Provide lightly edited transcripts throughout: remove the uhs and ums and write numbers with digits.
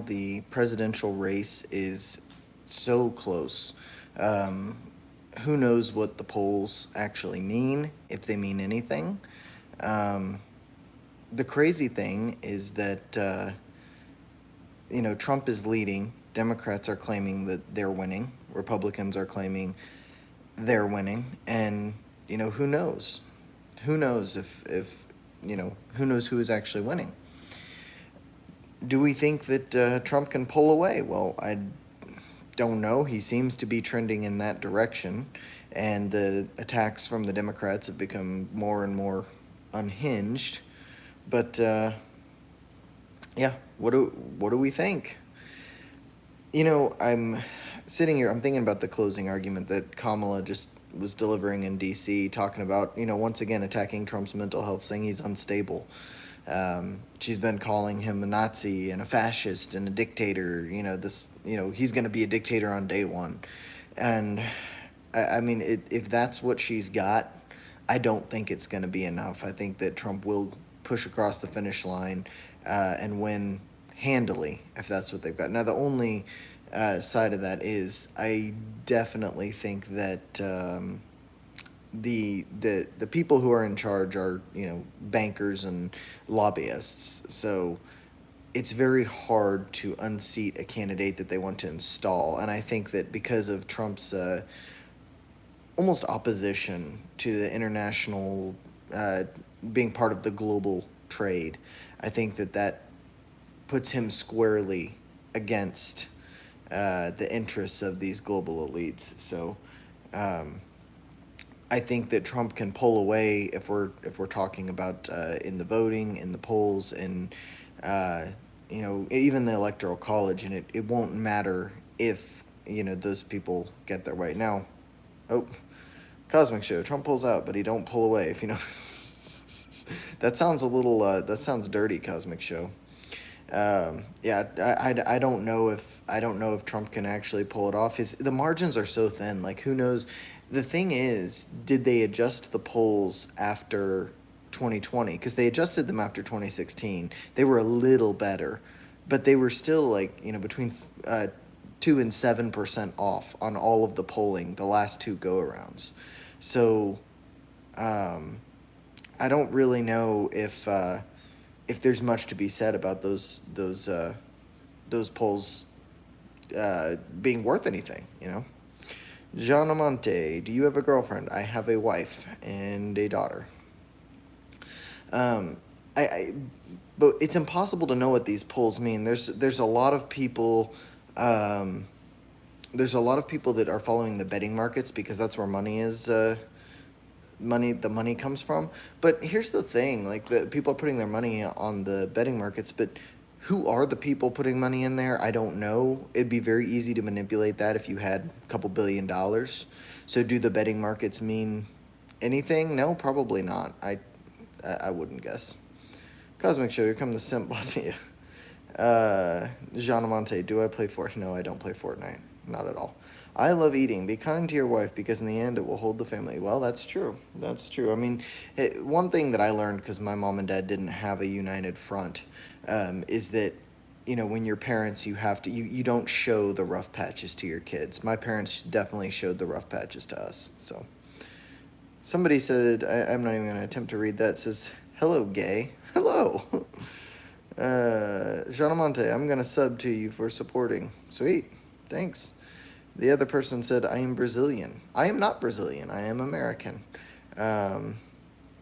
the presidential race is so close. Um, who knows what the polls actually mean, if they mean anything. Um, the crazy thing is that, Trump is leading. Democrats are claiming that they're winning. Republicans are claiming they're winning. And, who knows? Who knows if who knows who is actually winning? Do we think that Trump can pull away? Well, I don't know. He seems to be trending in that direction, and the attacks from the Democrats have become more and more unhinged. But yeah, what do we think? I'm sitting here. I'm thinking about the closing argument that Kamala just was delivering in D.C., talking about once again attacking Trump's mental health, saying he's unstable. She's been calling him a Nazi and a fascist and a dictator. He's going to be a dictator on day one. And I mean, if that's what she's got, I don't think it's going to be enough. I think that Trump will push across the finish line and win handily if that's what they've got. Now, the only side of that is I definitely think that. The people who are in charge are bankers and lobbyists, so it's very hard to unseat a candidate that they want to install. And I think that because of Trump's almost opposition to the international being part of the global trade, I think that puts him squarely against the interests of these global elites. So I think that Trump can pull away if we're talking about in the voting, in the polls, and even the electoral college, and it won't matter if those people get their way. Now, oh, Cosmic Show, Trump pulls out, but he don't pull away. If you know, that sounds a little that sounds dirty, Cosmic Show. Yeah, I don't know if Trump can actually pull it off. The margins are so thin. Like, who knows? The thing is, did they adjust the polls after 2020? Because they adjusted them after 2016. They were a little better, but they were still like between 2 and 7% off on all of the polling the last two go arounds. So, I don't really know if there's much to be said about those polls being worth anything. Jean Amante, do you have a girlfriend? I have a wife and a daughter. Um, but it's impossible to know what these polls mean. There's a lot of people. There's a lot of people that are following the betting markets because that's where money is. The money comes from. But here's the thing: like, the people are putting their money on the betting markets, but who are the people putting money in there? I don't know. It'd be very easy to manipulate that if you had a couple $1 billion. So do the betting markets mean anything? No, probably not. I wouldn't guess. Cosmic Show, here come the simp boss. Jean Amante, do I play Fortnite? No, I don't play Fortnite. Not at all. I love eating. Be kind to your wife because in the end it will hold the family. Well, that's true. That's true. I mean, one thing that I learned because my mom and dad didn't have a united front is that, when you're parents, you don't show the rough patches to your kids. My parents definitely showed the rough patches to us. So somebody said, I'm not even going to attempt to read that, says, hello, gay. Hello. Jean Amante, I'm going to sub to you for supporting. Sweet. Thanks. The other person said, I am Brazilian. I am not Brazilian. I am American.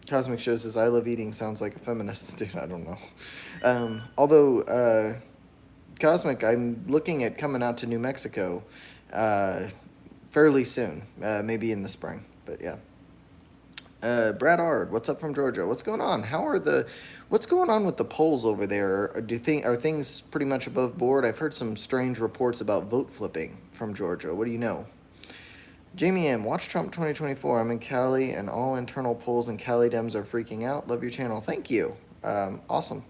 Cosmic Show says, I love eating sounds like a feminist. Dude, I don't know. Although, Cosmic, I'm looking at coming out to New Mexico fairly soon. Maybe in the spring. But yeah. Brad Ard, what's up from Georgia? What's going on? What's going on with the polls over there? Are things pretty much above board? I've heard some strange reports about vote flipping from Georgia. What do you know? Jamie M, watch Trump 2024. I'm in Cali, and all internal polls in Cali Dems are freaking out. Love your channel. Thank you. Awesome.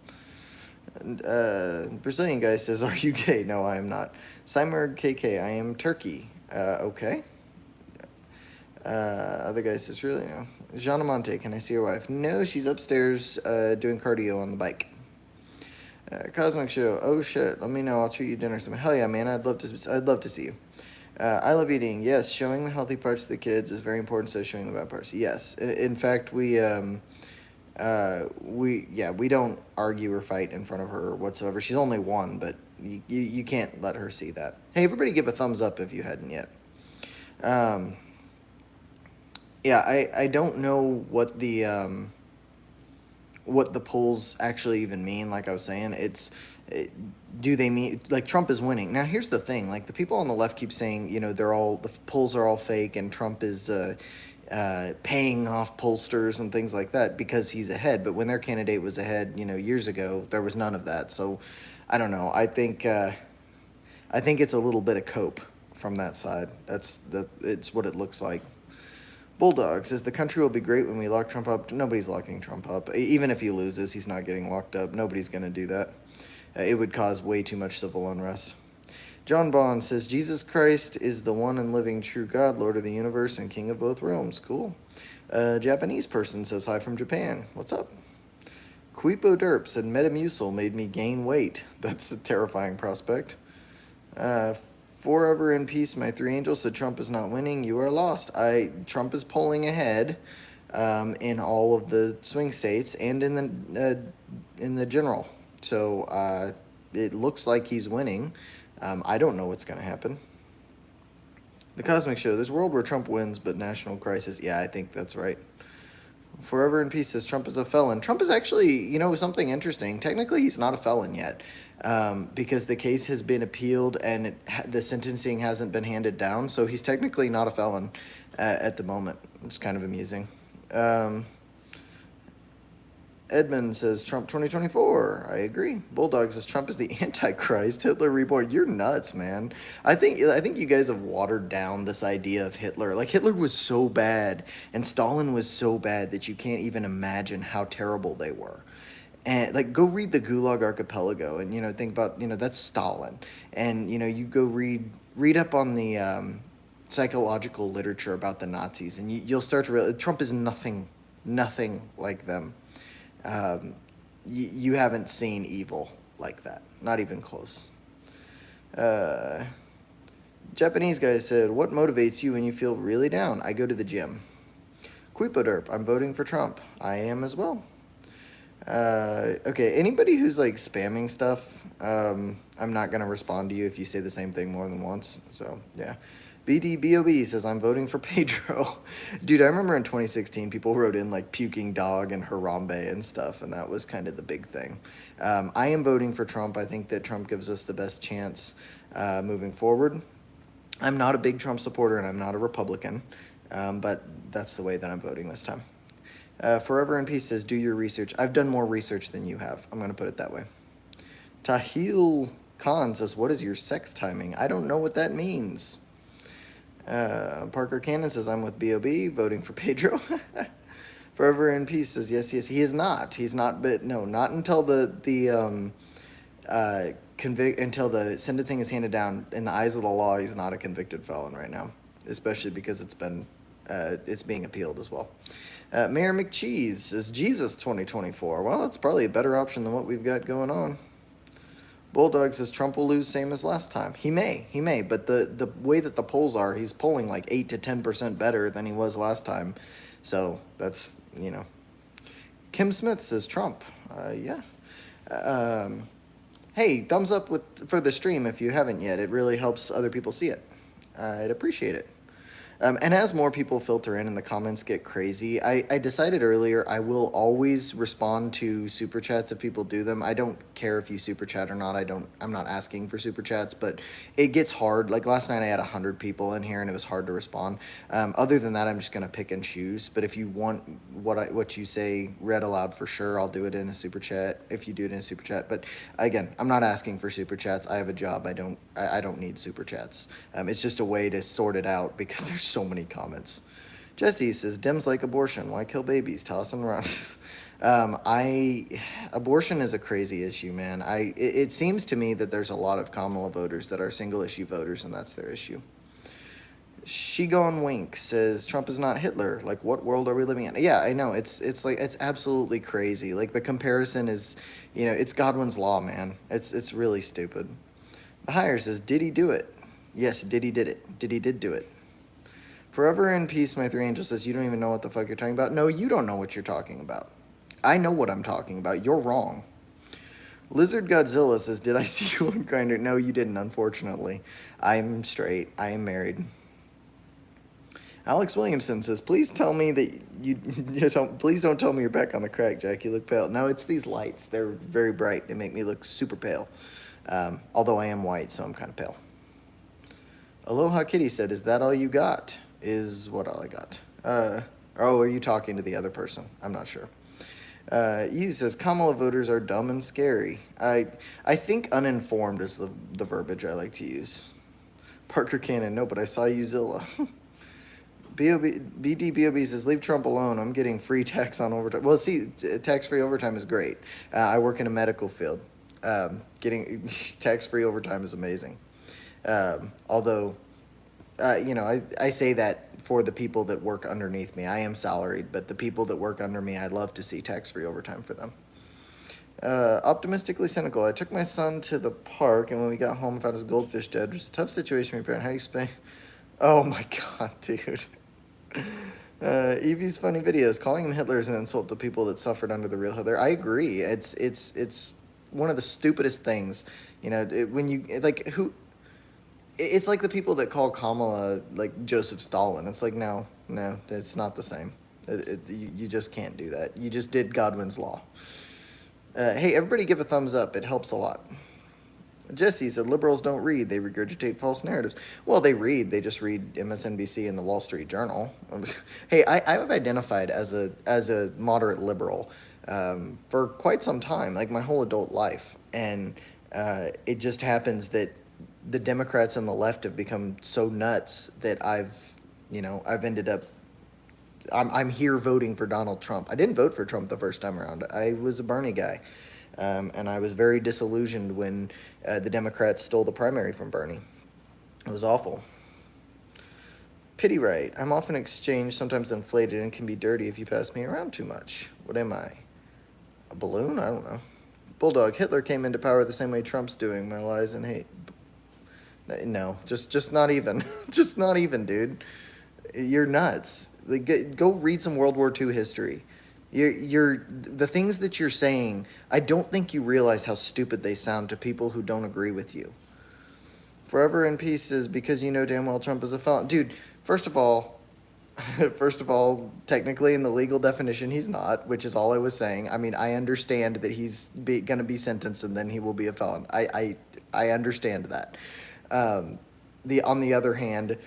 And, Brazilian guy says, are you gay? No, I am not. Cymer KK, I am Turkey. Okay. Other guy says, really? No. Jean Amante, can I see your wife? No, she's upstairs doing cardio on the bike. Cosmic Show. Oh shit! Let me know. I'll treat you dinner some. Hell yeah, man! I'd love to. I'd love to see you. I love eating. Yes, showing the healthy parts to the kids is very important. So showing the bad parts. Yes. In fact, we don't argue or fight in front of her whatsoever. She's only one, but you can't let her see that. Hey, everybody, give a thumbs up if you hadn't yet. Um, yeah, I don't know what the polls actually even mean. Like I was saying, it, do they mean like Trump is winning? Now here's the thing: like the people on the left keep saying, the polls are all fake and Trump is paying off pollsters and things like that because he's ahead. But when their candidate was ahead, years ago, there was none of that. So I don't know. I think it's a little bit of cope from that side. It's what it looks like. Bulldog says the country will be great when we lock Trump up. Nobody's locking Trump up. Even if he loses, he's not getting locked up. Nobody's going to do that. It would cause way too much civil unrest. John Bond says Jesus Christ is the one and living true God, Lord of the universe, and King of both realms. Cool. Japanese person says hi from Japan. What's up? Quipo Derp said Metamucil made me gain weight. That's a terrifying prospect. Forever in peace, my three angels said Trump is not winning. You are lost. Trump is polling ahead in all of the swing states and in the general. So it looks like he's winning. I don't know what's going to happen. The Cosmic Show. There's a world where Trump wins, but national crisis. Yeah, I think that's right. Forever in peace says Trump is a felon. Trump is actually, something interesting. Technically, he's not a felon yet because the case has been appealed and the sentencing hasn't been handed down. So he's technically not a felon at the moment. It's kind of amusing. Edmund says Trump 2024. I agree. Bulldog says Trump is the Antichrist. Hitler reborn. You're nuts, man. I think you guys have watered down this idea of Hitler. Like Hitler was so bad and Stalin was so bad that you can't even imagine how terrible they were. And like go read the Gulag Archipelago and think about that's Stalin. And you go read up on the psychological literature about the Nazis and you'll start to realize Trump is nothing like them. You haven't seen evil like that. Not even close. Japanese guy said, what motivates you when you feel really down? I go to the gym. Quipoderp, I'm voting for Trump. I am as well. Okay, anybody who's like spamming stuff, I'm not going to respond to you if you say the same thing more than once. So, yeah. BDBOB says, I'm voting for Pedro. Dude, I remember in 2016, people wrote in like puking dog and Harambe and stuff, and that was kind of the big thing. I am voting for Trump. I think that Trump gives us the best chance moving forward. I'm not a big Trump supporter, and I'm not a Republican, but that's the way that I'm voting this time. Forever in Peace says, do your research. I've done more research than you have. I'm going to put it that way. Tahil Khan says, what is your sex timing? I don't know what that means. Parker Cannon says, I'm with B.O.B., voting for Pedro. Forever in Peace says, yes, he is not. He's not, but no, not until until the sentencing is handed down. In the eyes of the law, he's not a convicted felon right now, especially because it's being appealed as well. Mayor McCheese says, Jesus 2024. Well, that's probably a better option than what we've got going on. Bulldog says Trump will lose same as last time. He may, but the way that the polls are, he's polling like 8 to 10% better than he was last time. So that's, Kim Smith says Trump. Yeah. Hey, thumbs up for the stream if you haven't yet. It really helps other people see it. I'd appreciate it. And as more people filter in and the comments get crazy, I decided earlier I will always respond to super chats if people do them. I don't care if you super chat or not. I'm not asking for super chats, but it gets hard. Like last night I had 100 people in here and it was hard to respond. Other than that, I'm just gonna pick and choose. But if you want what you say read aloud for sure, I'll do it in a super chat if you do it in a super chat. But again, I'm not asking for super chats. I have a job. I don't need super chats. It's just a way to sort it out because there's so many comments. Jesse says, Dems like abortion. Why kill babies? Toss and run. Abortion is a crazy issue, man. It seems to me that there's a lot of Kamala voters that are single issue voters, and that's their issue. She Gone Wink says Trump is not Hitler. Like, what world are we living in? Yeah, I know. It's like it's absolutely crazy. Like the comparison is, it's Godwin's law, man. It's really stupid. The Hire says, did he do it? Yes, did he did it? Did he did do it? Forever in peace, my three angels says, you don't even know what the fuck you're talking about. No, you don't know what you're talking about. I know what I'm talking about. You're wrong. Lizard Godzilla says, did I see you on Grindr? No, you didn't, unfortunately. I'm straight. I am married. Alex Williamson says, please tell me that please don't tell me you're back on the crack, Jack. You look pale. No, it's these lights. They're very bright. They make me look super pale. Although I am white, so I'm kind of pale. Aloha Kitty said, is that all you got? Is what all I got. Are you talking to the other person? I'm not sure. You says, Kamala voters are dumb and scary. I think uninformed is the verbiage I like to use. Parker Cannon, no, but I saw you Zilla. BDBOB says, leave Trump alone. I'm getting free tax on overtime. Well, see, tax-free overtime is great. I work in a medical field. Getting tax-free overtime is amazing. Although, I say that for the people that work underneath me. I am salaried, but the people that work under me, I'd love to see tax-free overtime for them. Optimistically cynical. I took my son to the park, and when we got home, I found his goldfish dead. It was a tough situation for my parent. How do you explain? Oh my god, dude. Evie's funny videos. Calling him Hitler is an insult to people that suffered under the real Hitler. I agree. It's one of the stupidest things. When you like who. It's like the people that call Kamala like Joseph Stalin. It's like no, it's not the same. You just can't do that. You just did Godwin's law. Hey, everybody give a thumbs up. It helps a lot. Jesse said, liberals don't read. They regurgitate false narratives. Well, they read. They just read MSNBC and the Wall Street Journal. Hey, I have identified as a moderate liberal for quite some time, like my whole adult life. And it just happens that the Democrats and the left have become so nuts that I've ended up I'm here voting for Donald Trump. I didn't vote for Trump the first time around. I was a Bernie guy. And I was very disillusioned when the Democrats stole the primary from Bernie. It was awful. Pity right. I'm often exchanged, sometimes inflated, and can be dirty if you pass me around too much. What am I? A balloon? I don't know. Bulldog. Hitler came into power the same way Trump's doing. My lies and hate. No, just not even. Just not even, dude. You're nuts. Like, go read some World War II history. You're the things that you're saying, I don't think you realize how stupid they sound to people who don't agree with you. Forever in peace is because you know damn well Trump is a felon. Dude, first of all, technically in the legal definition, he's not, which is all I was saying. I mean, I understand that he's going to be sentenced and then he will be a felon. I understand that. On the other hand,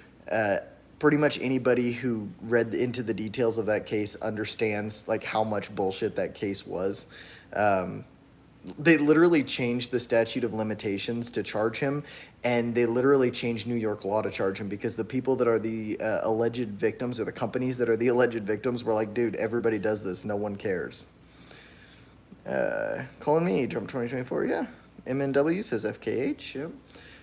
pretty much anybody who read into the details of that case understands like how much bullshit that case was. They literally changed the statute of limitations to charge him, and they literally changed New York law to charge him because the people that are the alleged victims, or the companies that are the alleged victims, were like, dude, everybody does this, no one cares. Calling me, Trump 2024, yeah. MNW says FKH, yep.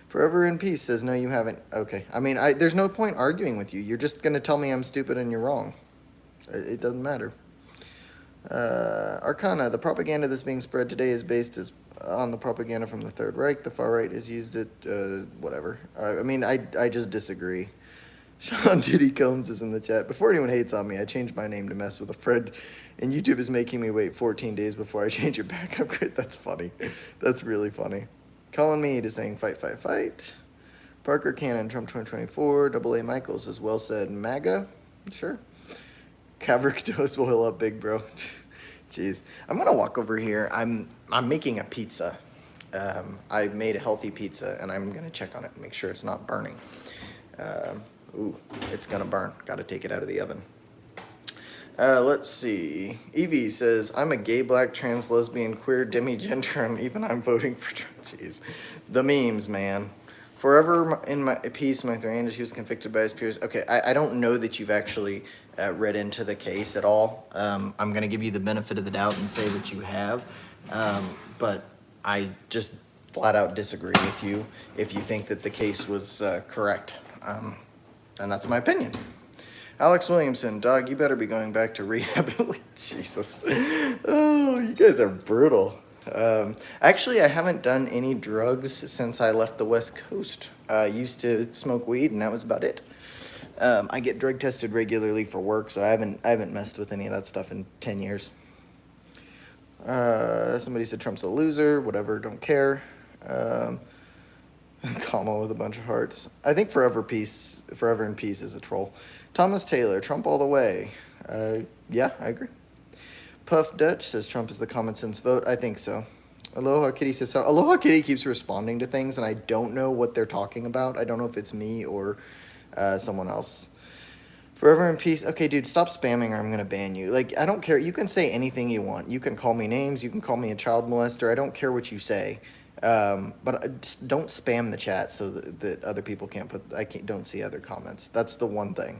Forever in peace says, no, you haven't. Okay. I mean, there's no point arguing with you. You're just going to tell me I'm stupid and you're wrong. It doesn't matter. Arcana, the propaganda that's being spread today is based on the propaganda from the Third Reich. The far right has used it, whatever. I mean, I just disagree. Sean Diddy Combs is in the chat. Before anyone hates on me, I changed my name to mess with a friend, and YouTube is making me wait 14 days before I change it back up. That's funny. That's really funny. Calling me to saying fight, fight, fight. Parker Cannon, Trump 2024. AA Michaels is well said. MAGA? Sure. Caverick Dose will heal up big, bro. Jeez. I'm going to walk over here. I'm making a pizza. I made a healthy pizza, and I'm going to check on it and make sure it's not burning. Ooh, it's going to burn. Got to take it out of the oven. Let's see. Evie says, I'm a gay, black, trans, lesbian, queer, demigender, and even I'm voting for Trump. Jeez. The memes, man. Forever in my peace, my three he was convicted by his peers. Okay, I don't know that you've actually read into the case at all. I'm going to give you the benefit of the doubt and say that you have. But I just flat out disagree with you if you think that the case was correct. And that's my opinion. Alex Williamson, dog, you better be going back to rehab. Jesus. Oh, you guys are brutal. Actually, I haven't done any drugs since I left the West Coast. I used to smoke weed, and that was about it. I get drug tested regularly for work, so I haven't messed with any of that stuff in 10 years. Somebody said Trump's a loser. Whatever, don't care. Comma with a bunch of hearts. I think Forever in Peace is a troll. Thomas Taylor, Trump all the way. Yeah, I agree. Puff Dutch says Trump is the common sense vote. I think so. Aloha Kitty says so. Aloha Kitty keeps responding to things, and I don't know what they're talking about. I don't know if it's me or someone else. Forever in Peace. Okay, dude, stop spamming or I'm going to ban you. Like, I don't care. You can say anything you want. You can call me names. You can call me a child molester. I don't care what you say. But just don't spam the chat so that other people don't see other comments. That's the one thing.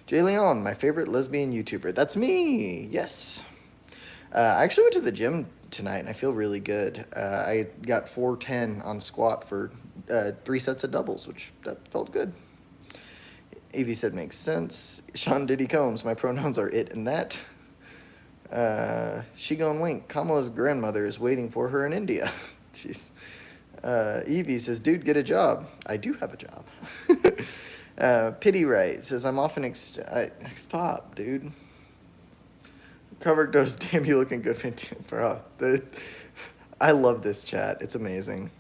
Jay Leon, my favorite lesbian YouTuber. That's me. Yes. I actually went to the gym tonight and I feel really good. I got 410 on squat for 3 sets of doubles, which that felt good. Evie said makes sense. Sean Diddy Combs, my pronouns are it and that. She gone wink. Kamala's grandmother is waiting for her in India. Jeez. Evie says, dude, get a job. I do have a job. Pity Right says, I'm often stop, dude. Cover goes, damn, you looking good, bro. I love this chat. It's amazing.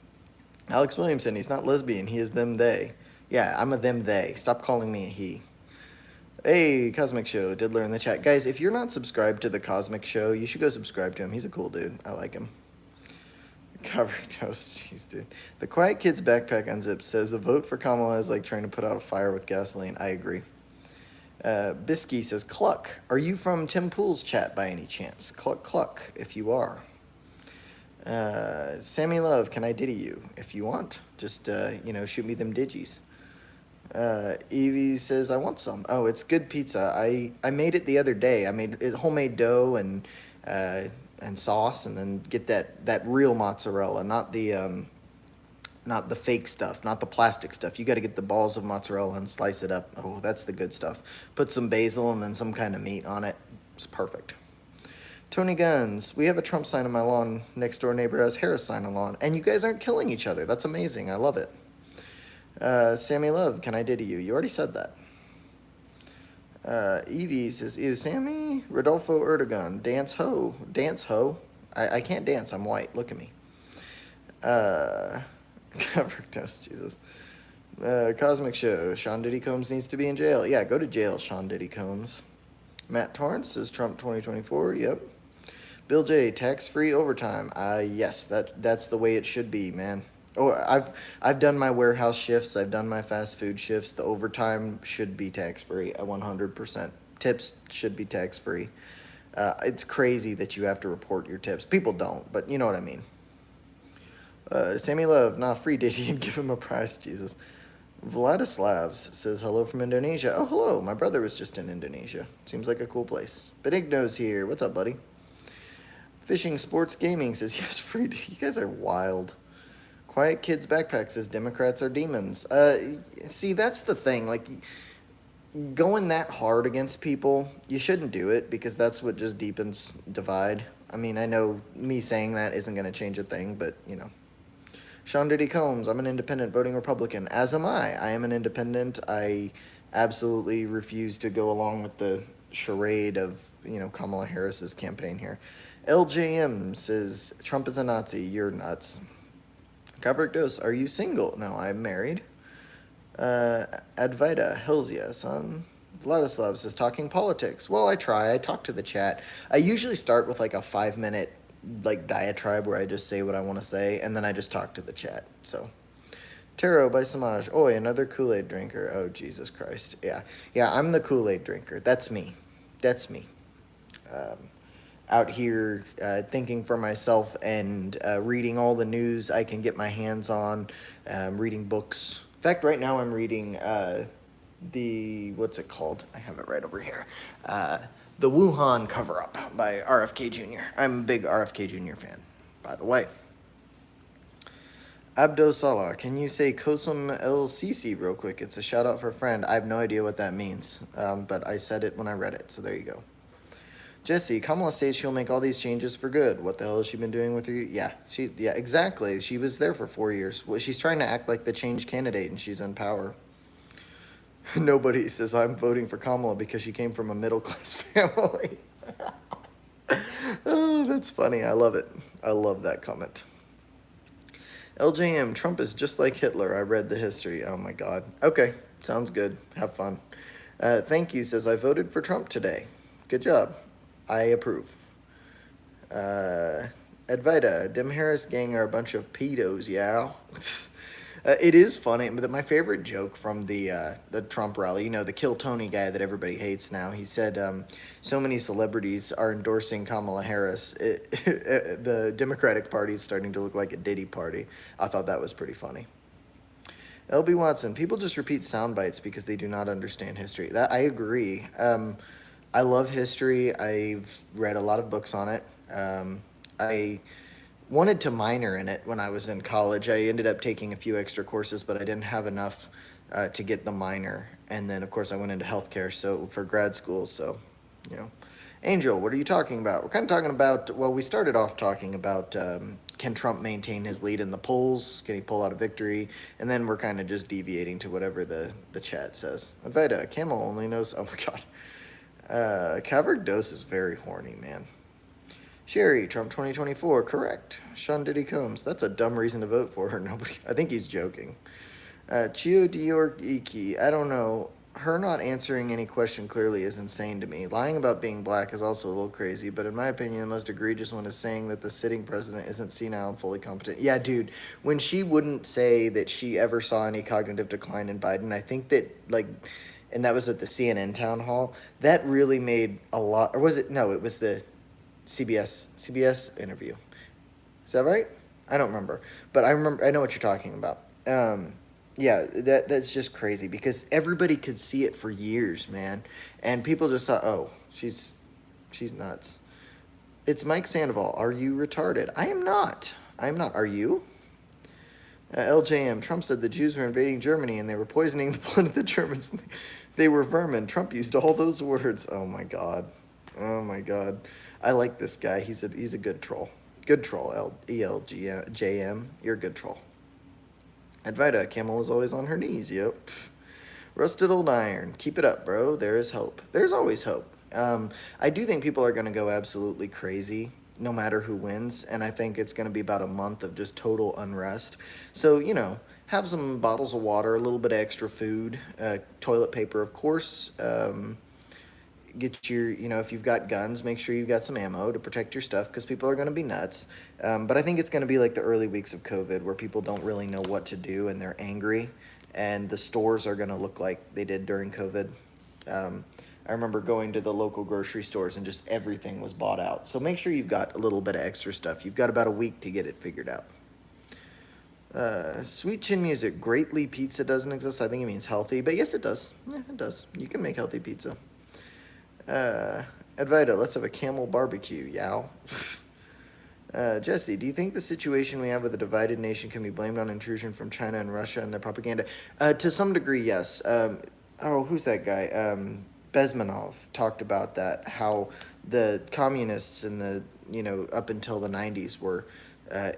Alex Williamson, he's not lesbian. He is them, they. Yeah, I'm a them, they. Stop calling me a he. Hey, Cosmic Show, Diddler in the chat. Guys, if you're not subscribed to the Cosmic Show, you should go subscribe to him. He's a cool dude. I like him. Cover toast, jeez, dude. The Quiet Kid's Backpack Unzipped says a vote for Kamala is like trying to put out a fire with gasoline. I agree. Bisky says, Cluck, are you from Tim Pool's chat by any chance? Cluck, cluck, if you are. Sammy Love, can I ditty you? If you want, just, shoot me them digis. Evie says, I want some. Oh, it's good pizza. I made it the other day. I made homemade dough and sauce, and then get that real mozzarella, not the fake stuff, not the plastic stuff. You got to get the balls of mozzarella and slice it up. Oh, that's the good stuff. Put some basil and then some kind of meat on it. It's perfect. Tony Guns, we have a Trump sign on my lawn. Next door neighbor has Harris sign on lawn. And you guys aren't killing each other. That's amazing. I love it. Sammy Love, can I ditty you? You already said that. Evie says, ew, Sammy. Rodolfo Erdogan, dance ho. Dance ho. I can't dance. I'm white. Look at me. Cover toast, Jesus. Cosmic Show, Sean Diddy Combs needs to be in jail. Yeah, go to jail, Sean Diddy Combs. Matt Torrance says Trump 2024. Yep. Bill J, tax-free overtime. Yes, that's the way it should be, man. Oh, I've done my warehouse shifts. I've done my fast food shifts. The overtime should be tax-free, 100%. Tips should be tax-free. It's crazy that you have to report your tips. People don't, but you know what I mean. Sammy Love, nah, free Diddy and give him a prize, Jesus. Vladislavs says hello from Indonesia. Oh, hello. My brother was just in Indonesia. Seems like a cool place. Benigno's here. What's up, buddy? Fishing Sports Gaming says, yes, free Diddy. You guys are wild. Quiet Kids Backpack says Democrats are demons. See, that's the thing. Like, going that hard against people, you shouldn't do it because that's what just deepens divide. I mean, I know me saying that isn't going to change a thing, but, you know. Sean Diddy Combs, I'm an independent voting Republican. As am I. I am an independent. I absolutely refuse to go along with the charade of, Kamala Harris's campaign here. LJM says, Trump is a Nazi. You're nuts. Covered Dose, are you single? No, I'm married. Advaita, hells yeah, son. Vladislav says, talking politics. Well, I try. I talk to the chat. I usually start with like a 5-minute diatribe where I just say what I want to say, and then I just talk to the chat. So, Tarot by Samaj. Oi, another Kool-Aid drinker. Oh, Jesus Christ. Yeah, I'm the Kool-Aid drinker. That's me. Out here thinking for myself and reading all the news I can get my hands on, reading books. In fact, right now I'm reading what's it called? I have it right over here. The Wuhan Cover-Up by RFK Jr. I'm a big RFK Jr. fan, by the way. Abdo Salah, can you say Kosum El Sisi real quick? It's a shout out for a friend. I have no idea what that means, but I said it when I read it, so there you go. Jesse, Kamala states she'll make all these changes for good. What the hell has she been doing with her? Yeah, exactly. She was there for 4 years. Well, she's trying to act like the change candidate, and she's in power. Nobody says I'm voting for Kamala because she came from a middle class family. Oh, that's funny. I love it. I love that comment. LJM, Trump is just like Hitler. I read the history. Oh my God. Okay, sounds good. Have fun. Thank you, says I voted for Trump today. Good job. I approve. Advaita, Dim Harris gang are a bunch of pedos, yeah. It is funny, but my favorite joke from the Trump rally, the Kill Tony guy that everybody hates now, he said so many celebrities are endorsing Kamala Harris. The Democratic Party is starting to look like a Diddy party. I thought that was pretty funny. LB Watson, people just repeat sound bites because they do not understand history. That I agree. I love history. I've read a lot of books on it. I wanted to minor in it when I was in college. I ended up taking a few extra courses, but I didn't have enough to get the minor. And then, of course, I went into healthcare for grad school. So, Angel, what are you talking about? We're kind of talking about, well, we started off talking about can Trump maintain his lead in the polls? Can he pull out a victory? And then we're kind of just deviating to whatever the chat says. Aveda, Camel only knows, oh my God. Covered Dose is very horny, man. Sherry, Trump 2024, correct. Sean Diddy Combs, that's a dumb reason to vote for her. Nobody, I think he's joking. Chio Dior I don't know. Her not answering any question clearly is insane to me. Lying about being black is also a little crazy, but in my opinion, the most egregious one is saying that the sitting president isn't senile and fully competent. Yeah, dude, when she wouldn't say that she ever saw any cognitive decline in Biden, I think that, and that was at the CNN town hall, that really made a lot, or was it? No, it was the CBS interview. Is that right? I don't remember, but I know what you're talking about. Yeah, that's just crazy because everybody could see it for years, man, and people just thought, oh, she's nuts. It's Mike Sandoval. Are you retarded? I am not. Are you? LJM. Trump said the Jews were invading Germany and they were poisoning the blood of the Germans. They were vermin. Trump used all those words. Oh my God. Oh my God. I like this guy. He's a good troll. Good troll, ELJM. You're a good troll. Advaita, Camel is always on her knees. Yep. Rusted old iron. Keep it up, bro. There is hope. There's always hope. I do think people are going to go absolutely crazy no matter who wins. And I think it's going to be about a month of just total unrest. So, have some bottles of water, a little bit of extra food, toilet paper, of course. Get your, if you've got guns, make sure you've got some ammo to protect your stuff because people are going to be nuts. But I think it's going to be like the early weeks of COVID where people don't really know what to do and they're angry and the stores are going to look like they did during COVID. I remember going to the local grocery stores and just everything was bought out. So make sure you've got a little bit of extra stuff. You've got about a week to get it figured out. Sweet Chin Music, Greatly Pizza doesn't exist. I think it means healthy, but yes, it does. Yeah, it does. You can make healthy pizza. Advaita, let's have a camel barbecue, yow. Jesse, do you think the situation we have with a divided nation can be blamed on intrusion from China and Russia and their propaganda? To some degree, yes. Who's that guy? Bezmenov talked about that, how the communists in the, up until the 90s were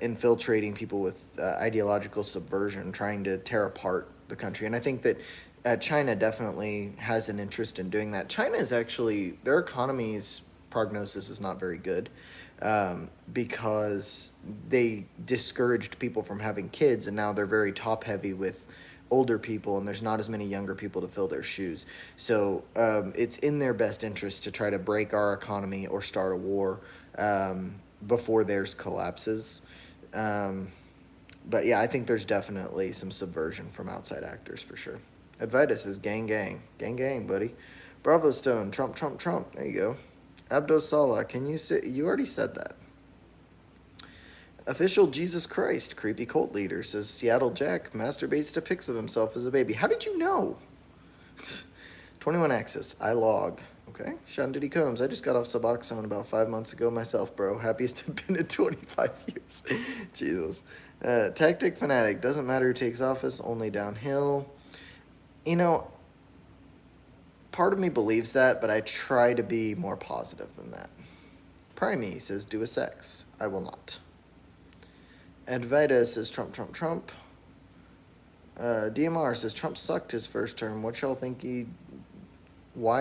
infiltrating people with ideological subversion, trying to tear apart the country. And I think that China definitely has an interest in doing that. China is actually, their economy's prognosis is not very good because they discouraged people from having kids, and now they're very top heavy with older people, and there's not as many younger people to fill their shoes. So it's in their best interest to try to break our economy or start a war before theirs collapses. But yeah, I think there's definitely some subversion from outside actors for sure. Advitus says gang, gang. Gang, gang, buddy. Bravo Stone, Trump, Trump, Trump. There you go. Abdo Salah, can you say, you already said that. Official Jesus Christ, creepy cult leader, says Seattle Jack masturbates to pics of himself as a baby. How did you know? 21 Axis, I log. Okay. Sean Diddy Combs. I just got off Suboxone about 5 months ago myself, bro. Happiest I've been in 25 years. Jesus. Tactic Fanatic. Doesn't matter who takes office, only downhill. You know, part of me believes that, but I try to be more positive than that. Primey says, do a sex. I will not. Advaita says, Trump, Trump, Trump. DMR says, Trump sucked his first term. Why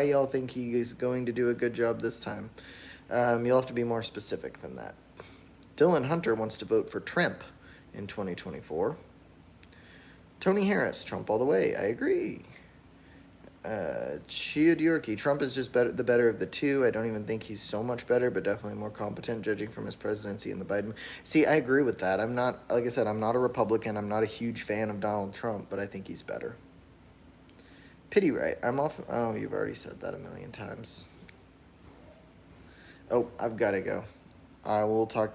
y'all think he is going to do a good job this time? You'll have to be more specific than that. Dylan Hunter wants to vote for Trump in 2024. Tony Harris, Trump all the way. I agree. Chia Diorki, Trump is just the better of the two. I don't even think he's so much better, but definitely more competent, judging from his presidency and the Biden. See, I agree with that. I'm not, like I said, I'm not a Republican. I'm not a huge fan of Donald Trump, but I think he's better. Pity right. I'm off. Oh, you've already said that a million times. Oh, I've got to go. I will talk to you.